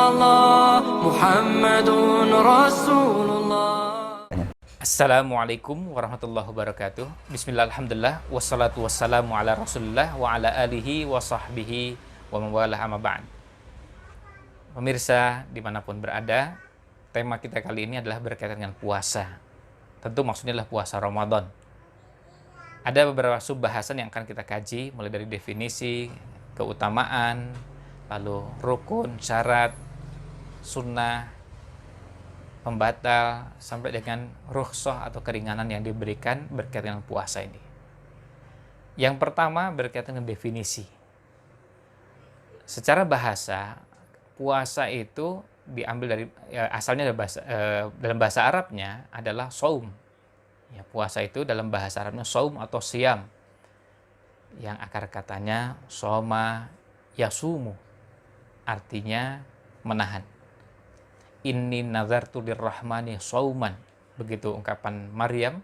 الله محمد رسول الله. Assalamualaikum warahmatullahi wabarakatuh. Bismillah, alhamdulillah, wassalatu wassalamu ala rasulillah wa ala alihi wa sahbihi wa mawalah amma ba'd. Pemirsa dimanapun berada, tema kita kali ini adalah berkaitan dengan puasa. Tentu maksudnya adalah puasa Ramadan. Ada beberapa sub-bahasan yang akan kita kaji, mulai dari definisi, keutamaan, lalu rukun, syarat, sunnah, pembatal, sampai dengan rukhsah atau keringanan yang diberikan berkaitan dengan puasa ini. Yang pertama berkaitan dengan definisi. Secara bahasa, puasa itu diambil dari asalnya dalam bahasa Arabnya adalah shaum. Ya, puasa itu dalam bahasa Arabnya shaum atau siyam. Yang akar katanya shoma yasumu. Artinya menahan. Inni nazartu lirrahmani shauman. Begitu ungkapan Maryam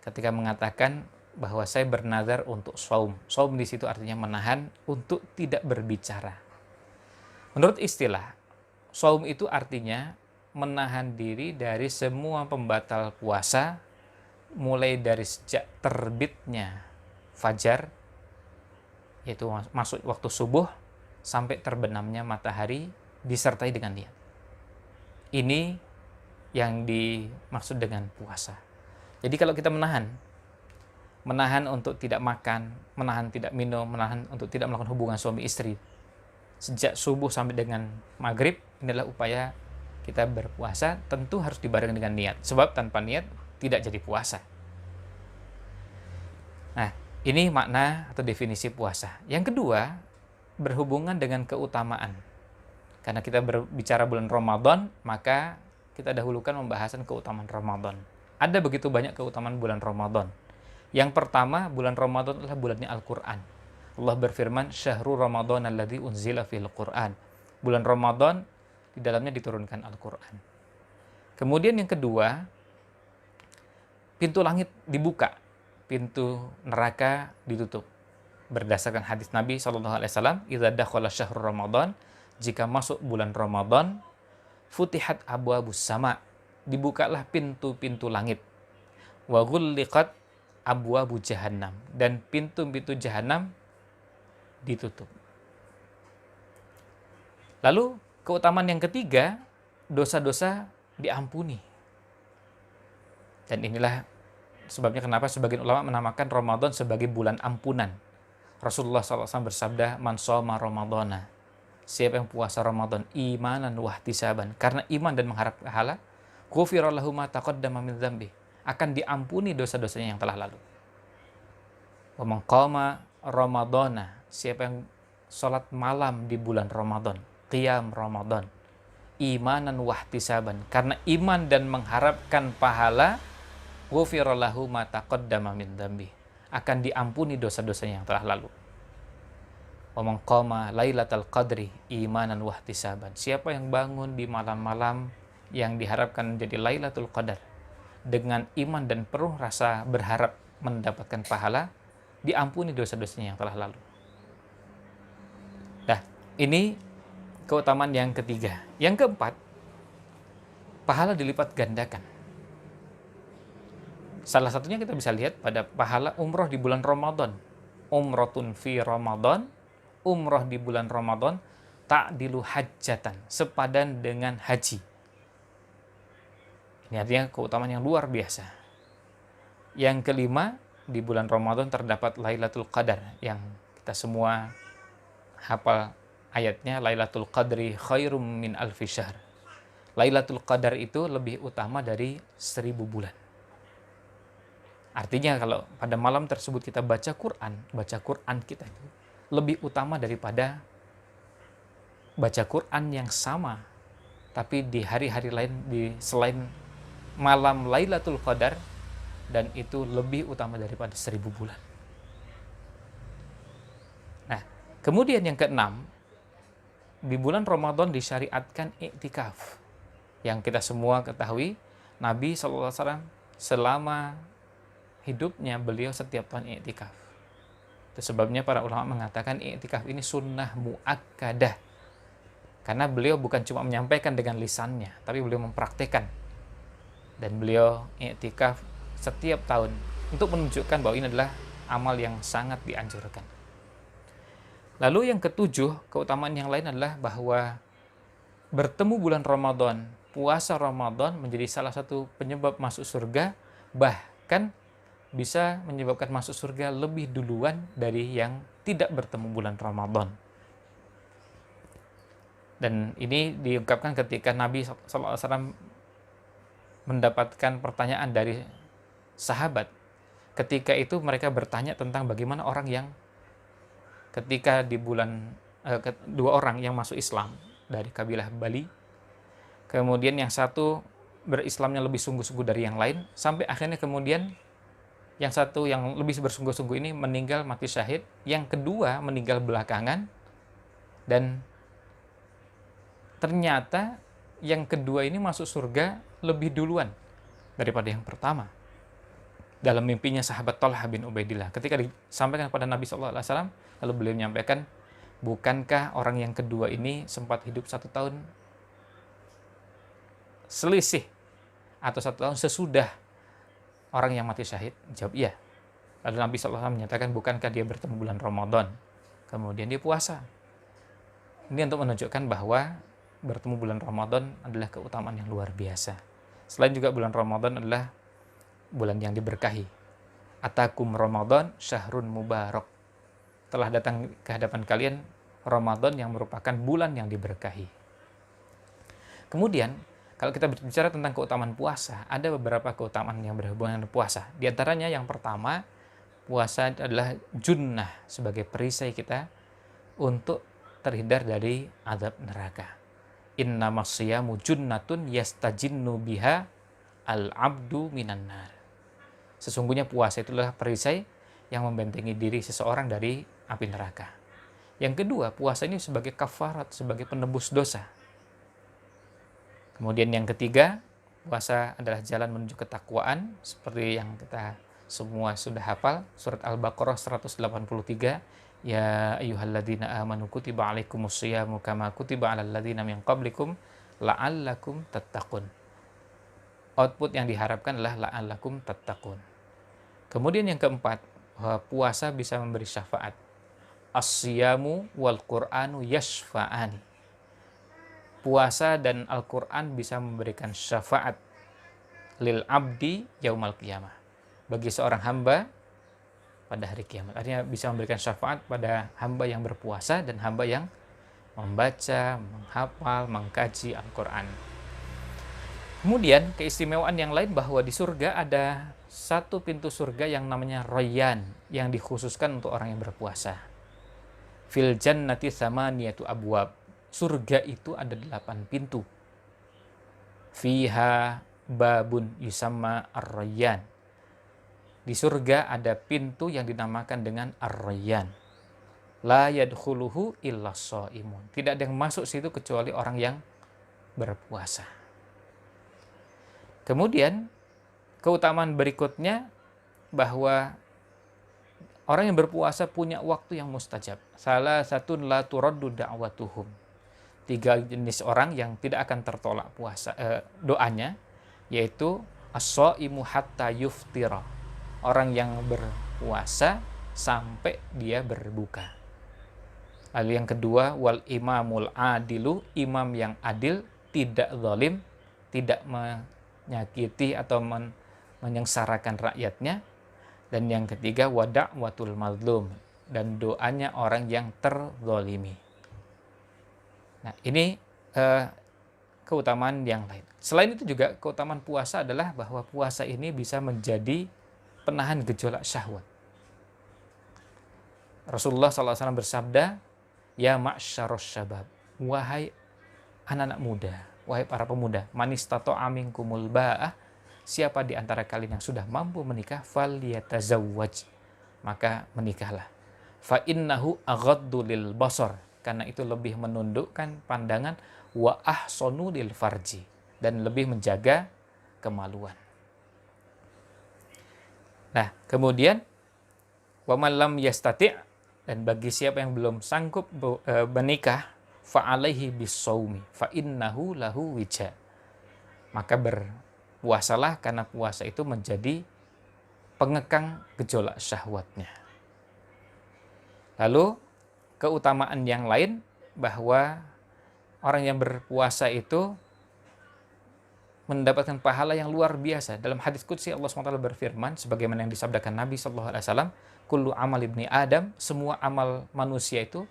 ketika mengatakan bahwa saya bernazar untuk shaum. Shaum di situ artinya menahan untuk tidak berbicara. Menurut istilah, shaum itu artinya menahan diri dari semua pembatal puasa, mulai dari sejak terbitnya fajar, yaitu masuk waktu subuh, sampai terbenamnya matahari, disertai dengan niat. Ini yang dimaksud dengan puasa. Jadi kalau kita menahan untuk tidak makan, menahan tidak minum, menahan untuk tidak melakukan hubungan suami istri sejak subuh sampai dengan maghrib, inilah upaya kita berpuasa. Tentu harus dibarengi dengan niat, sebab tanpa niat tidak jadi puasa. Nah, ini makna atau definisi puasa. Yang kedua, berhubungan dengan keutamaan. Karena kita berbicara bulan Ramadan, maka kita dahulukan pembahasan keutamaan Ramadan. Ada begitu banyak keutamaan bulan Ramadan. Yang pertama, bulan Ramadan adalah bulannya Al-Quran. Allah berfirman, Syahrul Ramadan alladzi unzila fil Quran. Bulan Ramadan, di dalamnya diturunkan Al-Quran. Kemudian yang kedua, pintu langit dibuka, pintu neraka ditutup. Berdasarkan hadis Nabi SAW, idza dakhala syahrul Ramadan, jika masuk bulan Ramadan, futihat abwabus sama, dibukalah pintu-pintu langit. Wa ghulliqat abwabu jahannam, dan pintu-pintu jahannam ditutup. Lalu keutamaan yang ketiga, dosa-dosa diampuni. Dan inilah sebabnya kenapa sebagian ulama menamakan Ramadan sebagai bulan ampunan. Rasulullah SAW bersabda, man shoma Ramadana, siapa yang puasa Ramadan imanan wahtisaban, karena iman dan mengharap pahala, ghufira lahu ma taqaddama min dzambi, akan diampuni dosa-dosanya yang telah lalu. Wa man qama Ramadana, siapa yang salat malam di bulan Ramadan, qiyam Ramadan, imanan wahtisaban, karena iman dan mengharapkan pahala, ghufira lahu ma taqaddama min dzambi, akan diampuni dosa-dosanya yang telah lalu. Wa man qama lailatal qadri imanan wahtisaban, siapa yang bangun di malam-malam yang diharapkan menjadi Lailatul Qadar dengan iman dan penuh rasa berharap mendapatkan pahala, diampuni dosa-dosanya yang telah lalu. Nah, ini keutamaan yang ketiga. Yang keempat, pahala dilipat gandakan. Salah satunya kita bisa lihat pada pahala umroh di bulan Ramadan. Umrotun fi Ramadan, umroh di bulan Ramadan, ta'dilu hajjatan, sepadan dengan haji. Ini artinya keutamaan yang luar biasa. Yang kelima, di bulan Ramadan terdapat Lailatul Qadar, yang kita semua hafal ayatnya, Lailatul Qadri khairum min alfi syahr. Lailatul Qadar itu lebih utama dari 1000 bulan. Artinya kalau pada malam tersebut kita baca Quran kita itu lebih utama daripada baca Quran yang sama, tapi di hari-hari lain, di selain malam Lailatul Qadar, dan itu lebih utama daripada 1000 bulan. Nah, kemudian yang keenam, di bulan Ramadan disyariatkan iktikaf. Yang kita semua ketahui, Nabi SAW selama hidupnya beliau setiap tahun iktikaf. Itu sebabnya para ulama mengatakan iktikaf ini sunnah muakkadah. Karena beliau bukan cuma menyampaikan dengan lisannya, tapi beliau mempraktekkan. Dan beliau i'tikaf setiap tahun untuk menunjukkan bahwa ini adalah amal yang sangat dianjurkan. Lalu yang ketujuh, keutamaan yang lain adalah bahwa bertemu bulan Ramadan, puasa Ramadan menjadi salah satu penyebab masuk surga, bahkan bisa menyebabkan masuk surga lebih duluan dari yang tidak bertemu bulan Ramadan. Dan ini diungkapkan ketika Nabi SAW mendapatkan pertanyaan dari sahabat. Ketika itu mereka bertanya tentang bagaimana orang yang ketika di bulan dua orang yang masuk Islam dari kabilah Bali, kemudian yang satu berislamnya lebih sungguh-sungguh dari yang lain, sampai akhirnya kemudian yang satu yang lebih bersungguh-sungguh ini meninggal mati syahid, yang kedua meninggal belakangan, dan ternyata yang kedua ini masuk surga lebih duluan daripada yang pertama. Dalam mimpinya sahabat Thalhah bin Ubaidillah, ketika disampaikan kepada Nabi SAW, lalu beliau menyampaikan, bukankah orang yang kedua ini sempat hidup 1 tahun selisih atau 1 tahun sesudah orang yang mati syahid? Jawab iya. Lalu Nabi SAW menyatakan, bukankah dia bertemu bulan Ramadan, kemudian dia puasa. Ini untuk menunjukkan bahwa bertemu bulan Ramadan adalah keutamaan yang luar biasa. Selain juga bulan Ramadan adalah bulan yang diberkahi. Atakum Ramadan syahrun mubarak. Telah datang ke hadapan kalian Ramadan yang merupakan bulan yang diberkahi. Kemudian, kalau kita berbicara tentang keutamaan puasa, ada beberapa keutamaan yang berhubungan dengan puasa. Di antaranya yang pertama, puasa adalah junnah, sebagai perisai kita untuk terhindar dari azab neraka. Innamas siyamu junnatun yastajinnu biha al-abdu minan nar. Sesungguhnya puasa itulah perisai yang membentengi diri seseorang dari api neraka. Yang kedua, puasa ini sebagai kafarat, sebagai penebus dosa. Kemudian yang ketiga, puasa adalah jalan menuju ketakwaan, seperti yang kita semua sudah hafal, surat Al-Baqarah 183, ya ayyuhalladzina amanu kutiba alaikumusyiyamu kama kutiba alal ladzina min qablikum la'allakum tattaqun. Output yang diharapkan adalah la'allakum tattaqun. Kemudian yang keempat, bahwa puasa bisa memberi syafaat. As-siyamu wal Qur'anu yashfa'ani. Puasa dan Al-Qur'an bisa memberikan syafaat lil abdi yaumal qiyamah, bagi seorang hamba pada hari kiamat. Artinya bisa memberikan syafaat pada hamba yang berpuasa dan hamba yang membaca, menghafal, mengkaji Al-Qur'an. Kemudian keistimewaan yang lain bahwa di surga ada satu pintu surga yang namanya Rayyan, yang dikhususkan untuk orang yang berpuasa. Fil jannati tsamaniyatu abwab. Surga itu ada 8 pintu. Fiha babun yusamma ar-Rayyan. Di surga ada pintu yang dinamakan dengan ar-Rayyan. La yadkhuluhu illa shaimun. Tidak ada yang masuk situ kecuali orang yang berpuasa. Kemudian keutamaan berikutnya bahwa orang yang berpuasa punya waktu yang mustajab. Salah satu la turaddu da'watuhum. 3 jenis orang yang tidak akan tertolak doanya, yaitu as-shaimu hatta yuftira. Orang yang berpuasa sampai dia berbuka. Lalu yang kedua, wal imamul adilu, imam yang adil, tidak zalim, tidak menyakiti atau menyengsarakan rakyatnya. Dan yang ketiga, wada'watul mazlum, dan doanya orang yang terzalimi. Nah, ini keutamaan yang lain. Selain itu juga keutamaan puasa adalah bahwa puasa ini bisa menjadi penahan gejolak syahwat. Rasulullah SAW bersabda, ya ma'syarus syabab, wahai anak-anak muda, wahai para pemuda, man istata'a minkumul ba'ah, siapa di antara kalian yang sudah mampu menikah, falyatazawwaj, maka menikahlah. Fa innahu aghaddu lil basar, karena itu lebih menundukkan pandangan, wa ahsanu lil farji, dan lebih menjaga kemaluan. Nah, kemudian wa man lam yastati', dan bagi siapa yang belum sanggup menikah, fa'alaihi bis-shaumi fa innahu lahu wija. Maka berpuasalah karena puasa itu menjadi pengekang gejolak syahwatnya. Lalu keutamaan yang lain bahwa orang yang berpuasa itu mendapatkan pahala yang luar biasa. Dalam hadis qudsi Allah SWT berfirman sebagaimana yang disabdakan Nabi SAW, kullu amal ibni Adam, semua amal manusia itu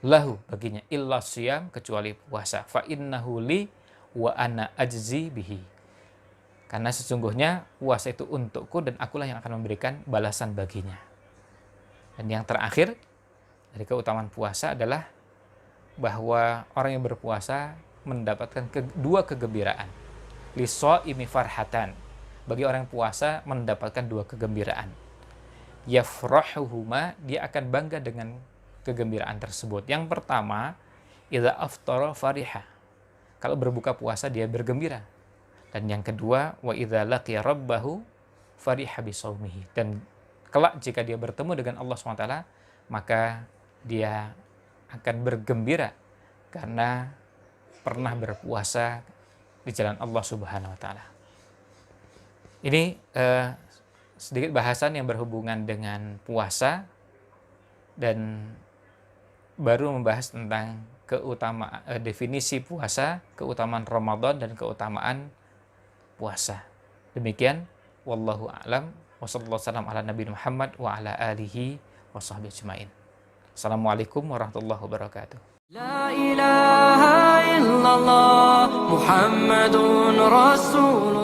lahu baginya illa siyam, kecuali puasa. Fa innahu li wa ana ajzi bihi. Karena sesungguhnya puasa itu untukku dan akulah yang akan memberikan balasan baginya. Dan yang terakhir dari keutamaan puasa adalah bahwa orang yang berpuasa mendapatkan dua kegembiraan. Lis-shaimi farhatan. Bagi orang yang puasa mendapatkan dua kegembiraan. Yafrahuhuma, dia akan bangga dengan kegembiraan tersebut. Yang pertama, idza aftara fariha. Kalau berbuka puasa dia bergembira. Dan yang kedua, wa idza laqiya rabbahu fariha bisaumihi. Dan kelak jika dia bertemu dengan Allah SWT, maka dia akan bergembira karena pernah berpuasa di jalan Allah Subhanahu wa taala. Ini sedikit bahasan yang berhubungan dengan puasa dan baru membahas tentang keutamaan definisi puasa, keutamaan Ramadan dan keutamaan puasa. Demikian wallahu a'lam wa sallallahu wasallam ala nabiyina Muhammad wa ala alihi wa sahbihi ajmain. Assalamualaikum warahmatullahi wabarakatuh. لا إله إلا الله محمد رسول